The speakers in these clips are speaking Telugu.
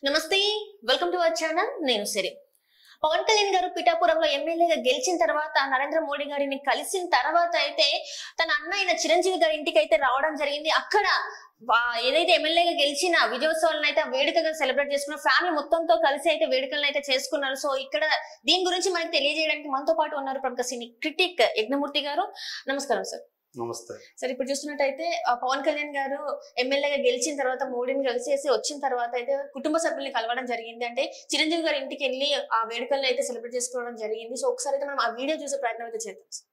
నమస్తే, వెల్కమ్ టు అవర్ ఛానల్. నేను సిరి. పవన్ కళ్యాణ్ గారు పిఠాపురంలో ఎమ్మెల్యేగా గెలిచిన తర్వాత నరేంద్ర మోడీ గారిని కలిసిన తర్వాత అయితే తన అన్న అయిన చిరంజీవి గారి ఇంటికి అయితే రావడం జరిగింది. అక్కడ ఏదైతే ఎమ్మెల్యేగా గెలిచిన విజయోత్సవాలను అయితే వేడుకగా సెలబ్రేట్ చేసుకున్నారు. ఫ్యామిలీ మొత్తంతో కలిసి అయితే వేడుకలను అయితే చేసుకున్నారు. సో ఇక్కడ దీని గురించి మనకి తెలియజేయడానికి మనతో పాటు ఉన్నారు ప్రముఖ సినీ క్రిటిక్ యజ్ఞమూర్తి గారు. నమస్కారం సార్. నమస్తే సార్. ఇప్పుడు చూస్తున్నట్టయితే పవన్ కళ్యాణ్ గారు ఎమ్మెల్యేగా గెలిచిన తర్వాత మోడీని కలిసేసి వచ్చిన తర్వాత అయితే కుటుంబ సభ్యుల్ని కలవడం జరిగింది. అంటే చిరంజీవి గారి ఇంటికి వెళ్ళి ఆ వేడుకలను అయితే సెలబ్రేట్ చేసుకోవడం జరిగింది. సో ఒకసారి అయితే మనం ఆ వీడియో చూసే ప్రయత్నం అయితే చేద్దాం.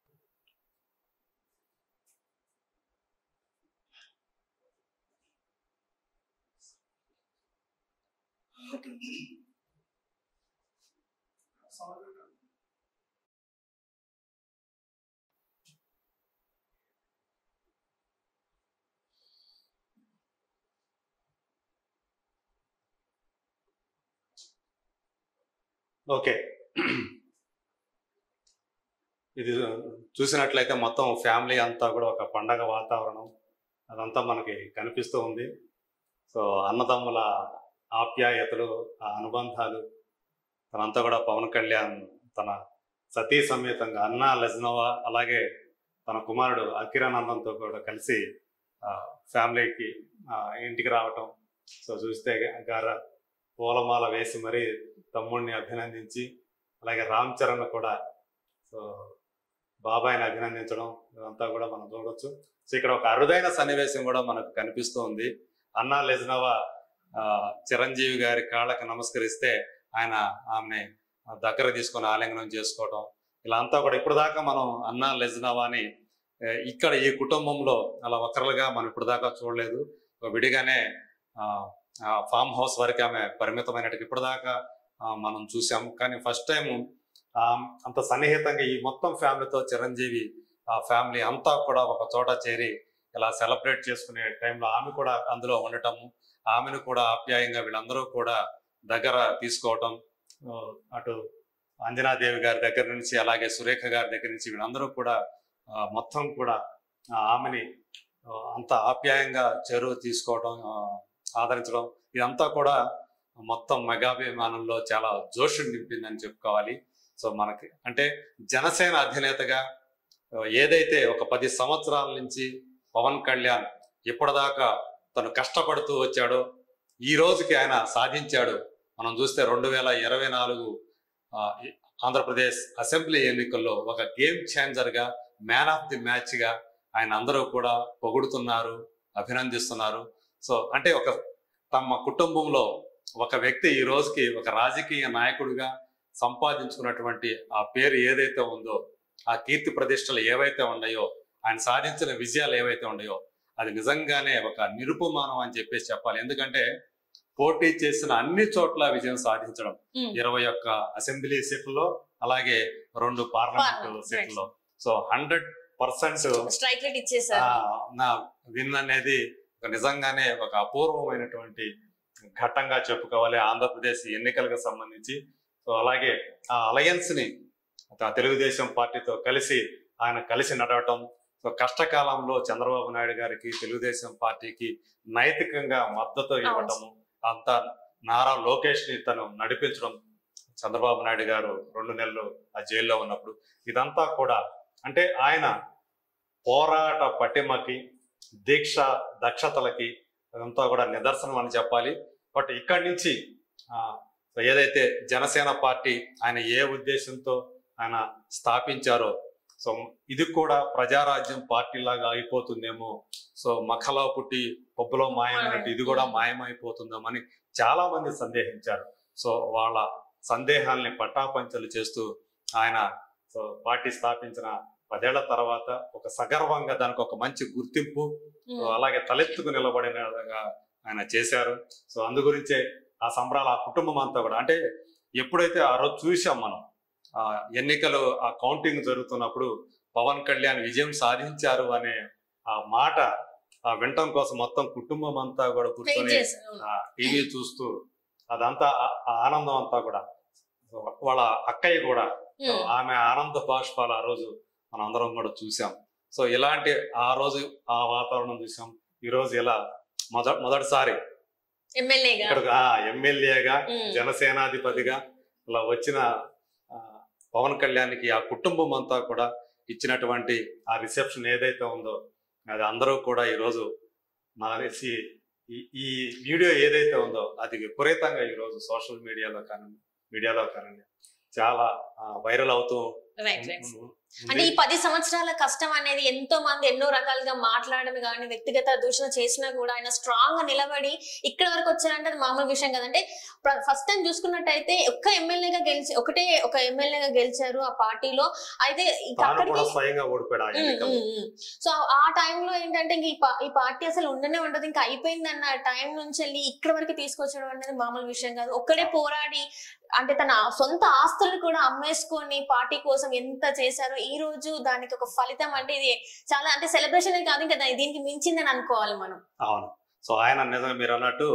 ఓకే, ఇది చూసినట్లయితే మొత్తం ఫ్యామిలీ అంతా కూడా ఒక పండగ వాతావరణం అదంతా మనకి కనిపిస్తూ ఉంది. సో అన్నదమ్ముల ఆప్యాయతలు, ఆ అనుబంధాలు తనంతా కూడా పవన్ కళ్యాణ్ తన సతీ సమేతంగా అన్న లజ్నవా అలాగే తన కుమారుడు అకిరానందంతో కూడా కలిసి ఫ్యామిలీకి ఇంటికి రావటం. సో చూస్తే గార పూలమాల వేసి మరీ తమ్ముడిని అభినందించి, అలాగే రామ్ చరణ్ కూడా సో బాబాయిని అభినందించడం ఇదంతా కూడా మనం చూడవచ్చు. సో ఇక్కడ ఒక అరుదైన సన్నివేశం కూడా మనకు కనిపిస్తూ ఉంది. అన్నా లెజ్నవా చిరంజీవి గారి కాళ్ళకి నమస్కరిస్తే ఆయన ఆమెని దగ్గర తీసుకొని ఆలింగనం చేసుకోవడం, ఇలా అంతా కూడా ఇప్పుడు దాకా మనం అన్నా లెజ్నవాని ఇక్కడ ఈ కుటుంబంలో అలా ఒకరుగా మనం ఇప్పుడు దాకా చూడలేదు. విడిగానే ఫామ్ హౌస్ వరకు ఆమె పరిమితమైనట్టు ఇప్పుడు దాకా మనం చూసాం. కానీ ఫస్ట్ టైం అంత సన్నిహితంగా ఈ మొత్తం ఫ్యామిలీతో చిరంజీవి ఫ్యామిలీ అంతా కూడా ఒక చోట చేరి ఇలా సెలబ్రేట్ చేసుకునే టైంలో ఆమె కూడా అందులో ఉండటము, ఆమెను కూడా ఆప్యాయంగా వీళ్ళందరూ కూడా దగ్గర తీసుకోవటం, అటు అంజనాదేవి గారి దగ్గర నుంచి అలాగే సురేఖ గారి దగ్గర నుంచి వీళ్ళందరూ కూడా మొత్తం కూడా ఆమెని అంత ఆప్యాయంగా చేరువ తీసుకోవడం, ఆదరించడం, ఇదంతా కూడా మొత్తం మెగాభిమానంలో చాలా జోష్ నింపిందని చెప్పుకోవాలి. సో మనకి అంటే జనసేన అధినేతగా ఏదైతే ఒక 10 సంవత్సరాల నుంచి పవన్ కళ్యాణ్ ఇప్పటిదాకా తను కష్టపడుతూ వచ్చాడో ఈ రోజుకి ఆయన సాధించాడు. మనం చూస్తే 2024 ఆంధ్రప్రదేశ్ అసెంబ్లీ ఎన్నికల్లో ఒక గేమ్ ఛేంజర్గా, మ్యాన్ ఆఫ్ ది మ్యాచ్గా ఆయన అందరూ కూడా పొగుడుతున్నారు, అభినందిస్తున్నారు. సో అంటే ఒక తమ కుటుంబంలో ఒక వ్యక్తి ఈ రోజుకి ఒక రాజకీయ నాయకుడిగా సంపాదించుకున్నటువంటి ఆ పేరు ఏదైతే ఉందో, ఆ కీర్తి ప్రతిష్టలు ఏవైతే ఉన్నాయో, ఆయన సాధించిన విజయాలు ఏవైతే ఉన్నాయో అది నిజంగానే ఒక నిరుపమానం అని చెప్పేసి చెప్పాలి. ఎందుకంటే పోటీ చేసిన అన్ని చోట్ల విజయం సాధించడం, 21 అసెంబ్లీ సీట్లలో అలాగే 2 పార్లమెంట్ సీట్లలో, సో 100% నా విన్ అనేది నిజంగానే ఒక అపూర్వమైనటువంటి ఘట్టంగా చెప్పుకోవాలి ఆంధ్రప్రదేశ్ ఎన్నికలకు సంబంధించి. సో అలాగే ఆ అలయన్స్ ని తెలుగుదేశం పార్టీతో ఆయన కలిసి నడవటం, సో కష్టకాలంలో చంద్రబాబు నాయుడు గారికి తెలుగుదేశం పార్టీకి నైతికంగా మద్దతు ఇవ్వటము, అంతా నారా లోకేష్ ని తను నడిపించడం, చంద్రబాబు నాయుడు గారు 2 నెలలు ఆ జైల్లో ఉన్నప్పుడు, ఇదంతా కూడా అంటే ఆయన పోరాట పటిమకి, దీక్ష దక్షతలకి అదంతా కూడా నిదర్శనం అని చెప్పాలి. బట్ ఇక్కడి నుంచి ఏదైతే జనసేన పార్టీ ఆయన ఏ ఉద్దేశంతో ఆయన స్థాపించారో, సో ఇది కూడా ప్రజారాజ్యం పార్టీ లాగా అయిపోతుందేమో, సో మఖలో పుట్టి పప్పులో మాయమైనట్టు ఇది కూడా మాయమైపోతుందేమని చాలా మంది సందేహించారు. సో వాళ్ళ సందేహాల్ని పటాపంచలు చేస్తూ ఆయన సో పార్టీ స్థాపించిన 10 ఏళ్ల తర్వాత ఒక సగర్వంగా దానికి ఒక మంచి గుర్తింపు, అలాగే తలెత్తుకు నిలబడినగా ఆయన చేశారు. సో అందు గురించే ఆ సంబరాలు ఆ కుటుంబం అంతా కూడా అంటే ఎప్పుడైతే ఆ రోజు చూసాం మనం ఎన్నికలు ఆ కౌంటింగ్ జరుగుతున్నప్పుడు పవన్ కళ్యాణ్ విజయం సాధించారు అనే ఆ మాట వినటం కోసం మొత్తం కుటుంబం అంతా కూడా కూర్చొని టీవీ చూస్తూ అదంతా ఆనందం అంతా కూడా వాళ్ళ అక్కయ్య కూడా ఆమె ఆనంద బాష్పాలు ఆ రోజు మనం అందరం కూడా చూసాం. సో ఇలాంటి ఆ రోజు ఆ వాతావరణం చూసాం. ఈ రోజు ఇలా మొదటిసారి ఎమ్మెల్యేగా జనసేనాధిపతిగా ఇలా వచ్చిన పవన్ కళ్యాణ్కి ఆ కుటుంబం అంతా కూడా ఇచ్చినటువంటి ఆ రిసెప్షన్ ఏదైతే ఉందో అది అందరూ కూడా ఈరోజు నాకు తెలిసి ఈ వీడియో ఏదైతే ఉందో అది విపరీతంగా ఈరోజు సోషల్ మీడియాలో కానీ చాలా వైరల్ అవుతూ అంటే ఈ 10 సంవత్సరాల కష్టం అనేది ఎంతో మంది ఎన్నో రకాలుగా మాట్లాడడం కానీ వ్యక్తిగత దూషణ చేసినా కూడా ఆయన స్ట్రాంగ్ గా నిలబడి ఇక్కడ వరకు వచ్చారంటే అది మామూలు విషయం కదంటే ఫస్ట్ టైం చూసుకున్నట్టయితే ఒక ఎమ్మెల్యేగా గెలిచారు ఆ పార్టీలో అయితే సో ఆ టైంలో ఏంటంటే ఇంక ఈ పార్టీ అసలు ఉండనే ఉండదు ఇంకా అయిపోయింది అన్న టైం నుంచి వెళ్ళి ఇక్కడ వరకు తీసుకొచ్చడం అనేది మామూలు విషయం కాదు. ఒక్కడే పోరాడి అంటే తన సొంత ఆస్తులను కూడా అమ్మేసుకొని పార్టీ కోసం ఎంత చేశారో ఈ రోజు దానికి ఒక ఫలితం అంటే ఇది చాలా అంటే సెలబ్రేషన్ కాదు ఇంకా దీనికి మించిందని అనుకోవాలి మనం. అవును. సో ఆయన నిజంగా మీరు అన్నట్టు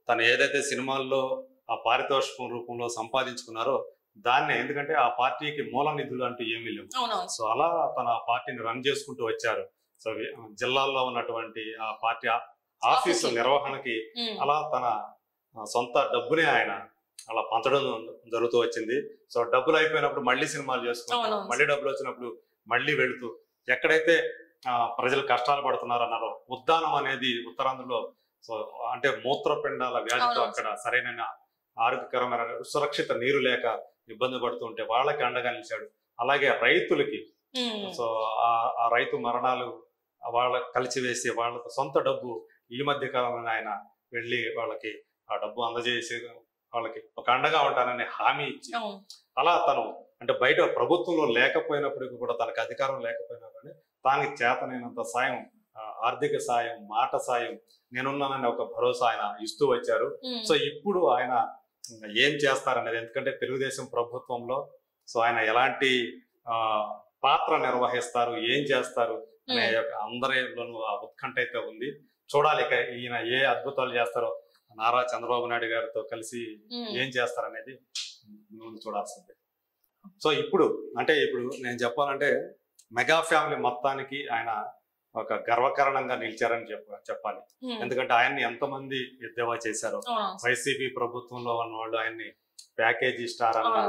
తను ఏదైతే సినిమాల్లో ఆ పారితోషికం రూపంలో సంపాదించుకున్నారో దాన్ని ఎందుకంటే ఆ పార్టీకి మూల నిధులు అంటూ ఏమీ లేవు. సో అలా తన పార్టీని రన్ చేసుకుంటూ వచ్చారు. సో జిల్లాల్లో ఉన్నటువంటి ఆ పార్టీ ఆఫీసు నిర్వహణకి అలా తన సొంత డబ్బుని ఆయన అలా పంచడం జరుగుతూ వచ్చింది. సో డబ్బులు అయిపోయినప్పుడు మళ్ళీ సినిమాలు చేసుకుంటారు, మళ్ళీ డబ్బులు వచ్చినప్పుడు మళ్ళీ వెళుతూ ఎక్కడైతే ప్రజలు కష్టాలు పడుతున్నారు అన్నారో ఉద్దానం అనేది ఉత్తరాంధ్రలో సో అంటే మూత్రపిండాల వ్యాధితో అక్కడ సరైన ఆరోగ్యకరమైన సురక్షిత నీరు లేక ఇబ్బంది పడుతుంటే వాళ్ళకి అండగా నిలిచాడు. అలాగే రైతులకి సో ఆ రైతు మరణాలు వాళ్ళకి కలిసివేసి వాళ్ళ సొంత డబ్బు ఈ మధ్య కాలంలో ఆయన వెళ్ళి వాళ్ళకి ఆ డబ్బు అందజేసి వాళ్ళకి ఒక అండగా ఉంటానని హామీ ఇచ్చి అలా తను అంటే బయట ప్రభుత్వంలో లేకపోయినప్పటికీ కూడా తనకు అధికారం లేకపోయినా కానీ తానికి చేతనైనంత సాయం ఆర్థిక సాయం మాట సాయం నేనున్నానని ఒక భరోసా ఆయన ఇస్తూ వచ్చారు. సో ఇప్పుడు ఆయన ఏం చేస్తారనేది ఎందుకంటే తెలుగుదేశం ప్రభుత్వంలో సో ఆయన ఎలాంటి పాత్ర నిర్వహిస్తారు ఏం చేస్తారు అనే అందరిలోనూ ఆ ఉత్కంఠ అయితే ఉంది. చూడాలి ఇక ఈయన ఏ అద్భుతాలు చేస్తారో నారా చంద్రబాబు నాయుడు గారితో కలిసి ఏం చేస్తారనేది చూడాల్సిందే. సో ఇప్పుడు నేను చెప్పాలంటే మెగా ఫ్యామిలీ మొత్తానికి ఆయన ఒక గర్వకారణంగా నిలిచారని చెప్పాలి. ఎందుకంటే ఆయన్ని ఎంతమంది ఎద్దేవా చేశారో వైసీపీ ప్రభుత్వంలో ఉన్న వాళ్ళు ఆయన్ని ప్యాకేజీ స్టార్ అన్న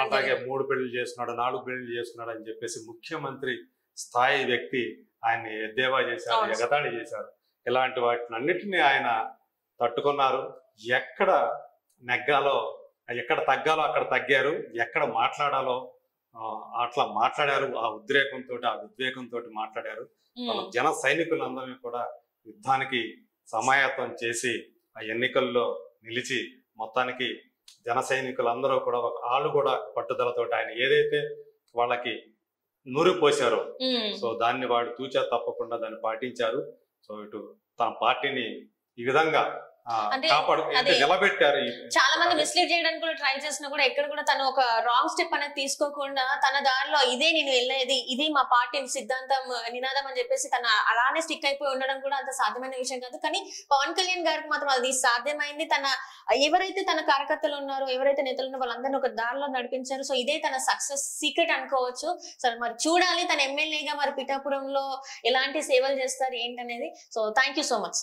అలాగే 3 పెళ్లి చేస్తున్నాడు 4 పెళ్లి చేస్తున్నాడు అని చెప్పేసి ముఖ్యమంత్రి స్థాయి వ్యక్తి ఆయన్ని ఎద్దేవా చేశారు, ఎగతాళి చేశారు. ఇలాంటి వాటిని అన్నిటినీ ఆయన తట్టుకున్నారు. ఎక్కడ నెగ్గాలో ఎక్కడ తగ్గాలో అక్కడ తగ్గారు, ఎక్కడ మాట్లాడాలో అట్లా మాట్లాడారు. ఆ ఉద్రేకంతో ఆ విద్వేకంతో మాట్లాడారు. జన సైనికులందరినీ కూడా యుద్ధానికి సమాయత్తం చేసి ఆ ఎన్నికల్లో నిలిచి మొత్తానికి జన సైనికులందరూ కూడా వాళ్ళు కూడా పట్టుదలతో ఆయన ఏదైతే వాళ్ళకి నూరు పోసారో సో దాన్ని వాడు తూచా తప్పకుండా దాన్ని పాటించారు. సో ఇటు తన పార్టీని ఈ విధంగా నిలబెట్టారు. చాలా మంది మిస్లీడ్ చేయడానికి కూడా ట్రై చేసినా కూడా ఎక్కడ కూడా తను ఒక రాంగ్ స్టెప్ అనేది తీసుకోకుండా తన దారిలో ఇదే నేను వెళ్ళేది, ఇది మా పార్టీ సిద్ధాంతం నినాదం అని చెప్పేసి తన అలానే స్టిక్ అయిపోయి ఉండడం కూడా అంత సాధ్యమైన విషయం కాదు. కానీ పవన్ కళ్యాణ్ గారికి మాత్రం అది సాధ్యమైంది. ఎవరైతే తన కార్యకర్తలు ఉన్నారో ఎవరైతే నేతలు ఉన్నారో వాళ్ళందరినీ ఒక దారిలో నడిపించారు. సో ఇదే తన సక్సెస్ సీక్రెట్ అనుకోవచ్చు. సరే మరి చూడాలి తన ఎమ్మెల్యేగా మరి పిఠాపురంలో ఎలాంటి సేవలు చేస్తారు ఏంటనేది. So thank you so much.